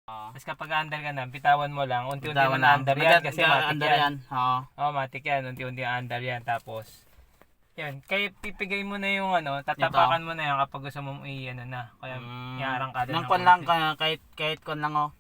Tapos kapag under ka na, bitawan mo lang. Unti-unti Bitawan mo na lang. under yan kasi matik under yan. yan. Oo. Oo, matik yan. Unti-unti under yan. Tapos, yan. Kaya pipigay mo na yung ano, tatapakan mo na yan kapag gusto mong i-ano na. Kaya iarang ka Nang kon lang, kahit kon lang oh.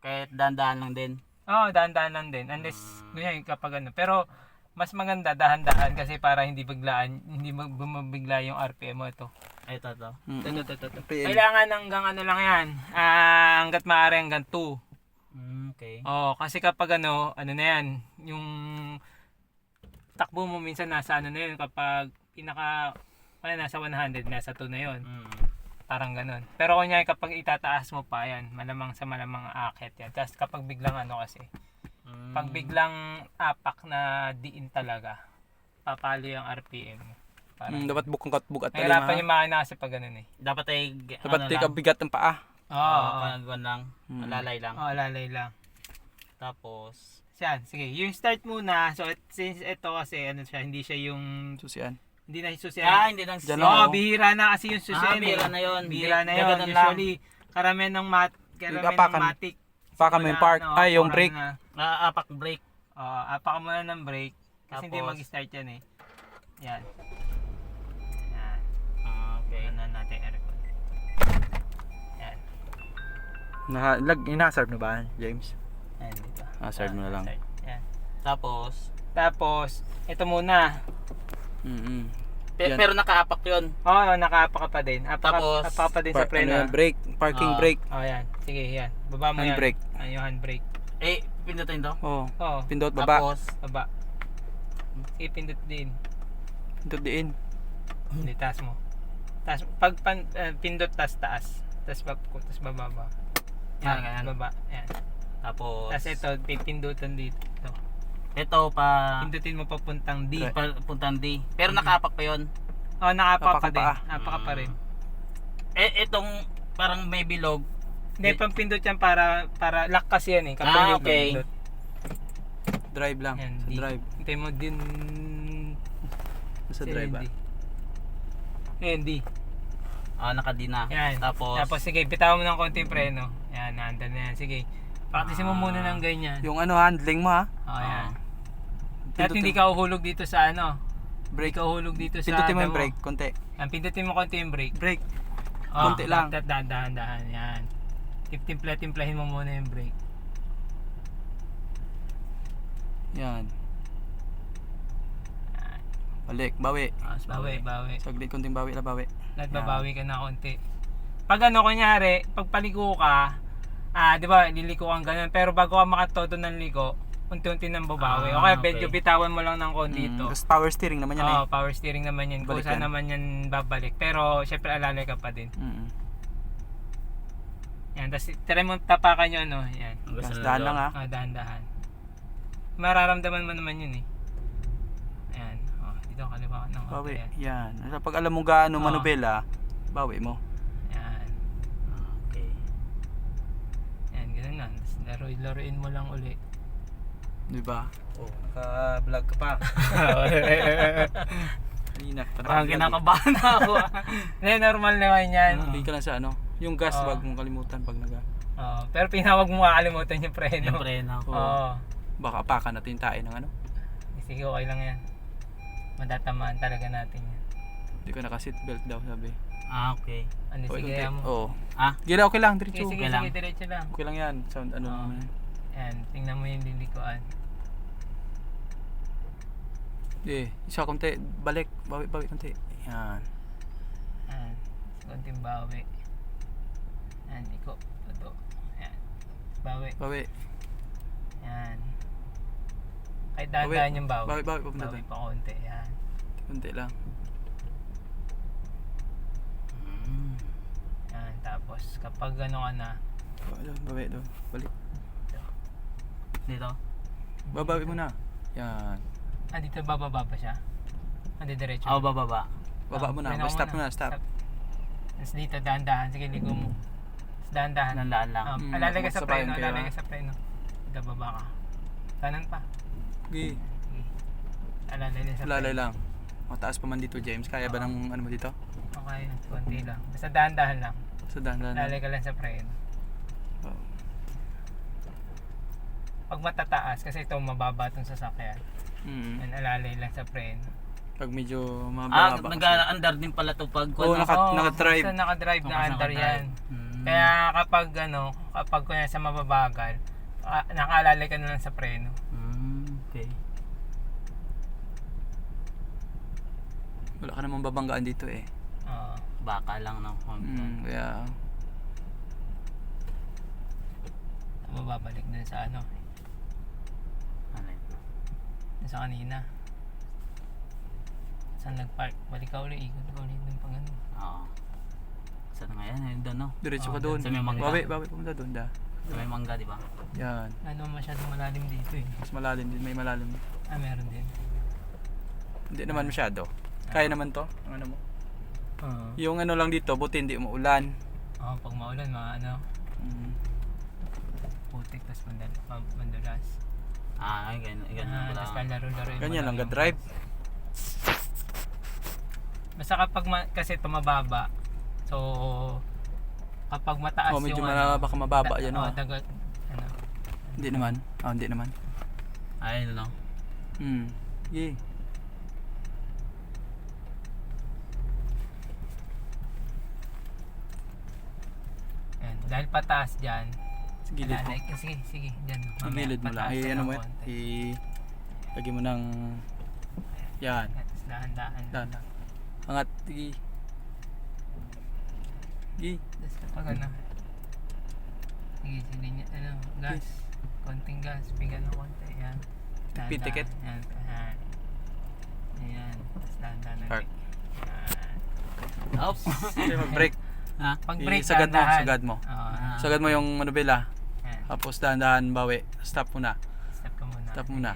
Kahit dandaan lang din. Oo, dahan-dahan lang din. Unless, ganyan, kapag ano. Pero, mas maganda dahan-dahan kasi para hindi biglaan, hindi bumabigla yung RPM mo ito. Ito to. Ito. Kailangan hanggang ano lang yan. Hanggat maaari hanggang 2. Okay. Oo, kasi kapag ano na yan, yung takbo mo minsan nasa ano na yun, kapag nasa 100, nasa 2 na yun. Parang ganun. Pero kunya kapag itataas mo pa yan, malamang sa malamang aakyat yan. Tapos kapag biglang ano kasi, pag biglang apak na diin talaga, papalo yung RPM mo. Dapat bukong katbug at nahirapan yung makina kasi pag ganun eh. Dapat ay dapat ano bigat ng paa. Oo. Lang. Alalay lang. Oo, alalay lang. Tapos, Yan, sige. Yung start muna. So, since ito kasi, ano siya, hindi siya yung... Susian. Hindi na yung susian. hindi lang Diyan Oo, lang, bihira na kasi yung susian. bihira na yun. Bihira na yun. Ganun lang. Usually, karamihan ng matic. Apakan mo yung park. Ay, yung brake. Apak brake. Apakan mo na ng brake. Kasi hindi Tapos, mag-start yan eh. Yan. Okay. Yan na natin aircon. Yan. Ina-serve na ba, James? Yan dito. Serve mo na lang. Yan. Tapos, Ito muna. Yan. pero nakaapak yun. Oo, nakaapak ka pa din. Tapos, Apak pa din sa preno. Ano yan, brake, parking brake. Yan. Sige, yan. Baba mo yan. Handbrake. Yung handbrake. Pindutin to. Oo. Oo. Pindot baba. Tapos, Baba. Sige, pindot din. Pindot diin. Hindi, taas mo. Taas, pindot taas. Taas bababa. Ganyan. Baba. Yan. tapos, Tapos ito, pipindutan dito. ito pa, Pindutin mo papuntang D. puntang D. Pero nakaapak pa yun. Oh, nakapa Napaka pa din. pa. Napaka pa rin. Itong parang may bilog. Hindi, pampindot yan para lock kasi yan eh. Kapag yung okay. pindot. Drive lang. Yan, Sa D. drive. Hintay mo din. Sa drive ba? Yan, D. Naka-D na. Yan. Tapos, Sige, bitawan mo ng konti yung preno. Yan, naandun na yan. Sige. Practice mo muna ng ganyan. Yung ano, handling mo ha. Yan. At hindi ka uhulog dito sa ano. Brake. Hindi ka uhulog dito sa Pindutin mo yung damo. brake, konti. Yan, pindutin mo konti yung brake. Brake. Konti lang. Dahan-dahan. Yan. Timplahin mo muna yung brake. Yan. Balik, bawi. Bawi. Saglit, konting bawi na bawi. Nagbabawi ka na konti. Pag ano, kunyari, pag paligo ka, di ba, liliko kang ganun. Pero bago ka makatodo ng liko, unti-unti nang babawi. O kaya medyo bitawan mo lang ng konti ito. Tapos power steering naman yan eh. Power steering naman yan. Balik Kusa yan. naman yan babalik. Pero, syempre, alalay ka pa din. Yan, tapos try mo tapakan nyo, ano, yan. Tapos dahan lang ha. Dahan-dahan. Mararamdaman mo naman yun eh. Ayan. Dito kaliwa ka ng konti. Bawi. Yan. Yan. Pag alam mo gaano Oo. manubela, bawi mo. Yan. okay. Yan, ganun lang. Tapos laruin mo lang uli. Di ba? Oh, naka-vlog ka pa. Kanina. Parang kinakabahan na ako. Hindi, normal naman yan. Hindi ka lang sa ano. Yung gas, Oo. wag mong kalimutan pag naga. Pero pinawag mo makakalimutan yung preno. Yung preno. Oo. Baka apakan natin tayo ng ano. Sige, okay lang yan. Madatamaan talaga natin yan. Hindi ko naka-seatbelt daw sabi. Okay. Ano, Okay, sige konti. mo. Oo. Ah? Gila, okay lang. Sige, Diretso. sige, Okay lang. diretso lang. Okay lang yan. Sound ano Oo. naman yan. Yan, tingnan mo yung lilikuan. Isa konti. Balik. Bawi konti. Yan. Yan, konting bawi. Yan, iko. Ito. Yan. Bawi. Bawi. Yan. Kahit dahan-dahan yung bawi. Bawi papunta Bawi doon. pa konti. Yan. Konti lang. Yan. Tapos, kapag ano ka na, Bawi doon. Balik. Dito. Babawi mo na. Yan. dito bababa pa siya? Diretso. Bababa. Baba mo na. Preno Stop mo na. Stop. Tapos dito, dahan-dahan. Sige, ligo mo. Tapos dahan-dahan. Nandaan lang. Alalay ka sa magsabayan preno. kayo, Alalay ha? ka sa preno. Dito, baba ka. Kanan pa. Okay. Alalay din sa Lalay preno. lang. Mataas pa man dito, James. Kaya ba ng ano mo dito? Okay, konti lang. Basta dahan-dahan lang. Sa dahan-dahan. Lalay ka lang sa preno. Oo. pag matataas, kasi ito mababa itong sasakyan. Yan, alalay lang sa preno. Pag medyo Ah, mababa. nag-andar din pala to pag Oo, naka-drive. Basta naka-drive na Basta under naka-drive. yan. Mm. Kaya kapag kunya sa mababagal, nakaalalay ka na lang sa preno. Okay. Wala ka namang babanggaan dito eh. Oo. Baka lang no. Kaya Mababalik dun sa ano, Ano yun? dun sa kanina. Saan nag-park? Balik ka ulit, ikot ka ulit dun pang ano. Oo. Saan nga yan? Ayun doon no? diretso ka Oo, doon. sa may mangga. Bawi pumunta doon da. Sa may mangga, di ba? Yan. Ano masyadong malalim dito eh. Mas malalim din, may malalim. Meron din. Hindi naman masyado. Kaya naman to, ang ano mo. Oo. Yung ano lang dito, buti hindi umuulan. Pag maulan, mga ano, putik, tas mandulas. Ah, ay, ganyan pala. Tapos laro-laro yung Ganyan lang mga- ga-drive. Basta kapag kasi ito mababa, so kapag mataas Oh, medyo yung ano, baka mababa yan oh. dagat, ano, Hindi naman. Hindi naman. Ay, no? Yeah. yan. Dahil pataas dyan, Sa gilid mo. sige, dyan. Sa gilid mo lang. Pataas Ay, ka ano ng mo yan? konti. Lagyan mo ng yan. Tapos dahan-dahan. Dahan. Angat. Sige. Sige. Tapos kapag ano, sige, niya, ano, gas. Konting gas, bigyan ng konti. Yan. Dahan-dahan. Pitikit. Yan. Yan. Ayan. Tapos dahan-dahan. Park. Yan. Oops! Sige, mag-break. Ha? Pag break, Sagad mo. dahan-dahan. Sagad mo. Oo. Sagad mo yung manubela. Yan. Tapos dahan-dahan bawi. Stop muna. Stop ka muna. Stop muna.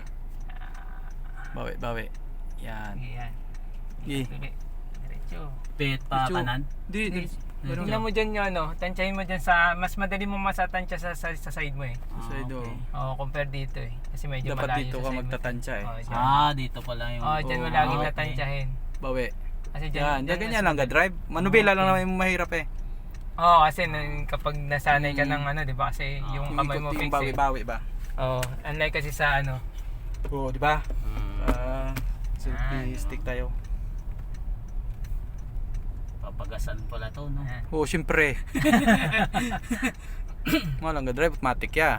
Bawi. Yan. Sige, yan. Sige. Tuloy. Diretso. Pit pa Diretso. kanan. Di. Tingnan mo dyan yung ano, tansyahin mo dyan sa, mas madali mo masatansya sa side mo eh. Sa ido. Oo, compare dito eh. Kasi medyo Dapat malayo dito sa ka side mo. magtatansya eh. Oo, dyan. Dito pala yung... Dyan mo Oo, laging okay. tatansyahin. Bawi. Kasi Yan. dyan Ganyan lang ga-drive. Manubela lang naman yung mahirap eh. Oo, kasi kapag nasanay ka ng ano, di ba? Kasi yung Yung kamay mo ikot, fix yung eh. bawi-bawi ba? Oo, unlike kasi sa ano. Oo, di ba? Mm. Selfie stick tayo. Papagasan pala to, no? Ayan. Oo, syempre. Malang ga-drive, automatic ya.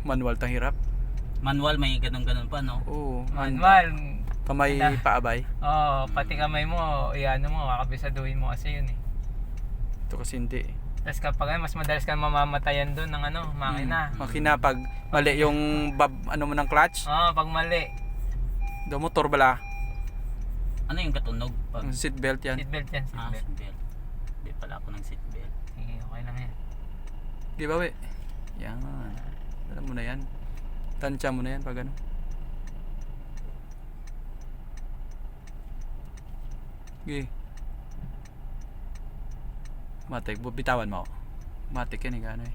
Manual tang hirap. Manual, may ganun-ganun pa, no? Oo. Manual. Kamay Wala. paabay. Oo, pati kamay mo, iano mo, kakabisaduhin mo kasi yun eh. Ito kasi hindi eh. Tapos kapag mas madalas ka mamamatayan doon ng ano, makina. Makina pag mali yung ano mo ng clutch, Oo, pag mali, do motor bala. Ano yung katunog? Pag... Yung seatbelt yan. seatbelt yan, Ah, seatbelt. seatbelt. Hindi pala ako ng seatbelt. Sige, okay lang yan. Di ba we? Yan. Alam mo na yan. Tansya mo na yan pag ano. Sige. Matik, bitawan mo. Matik yan eh, gano'n eh.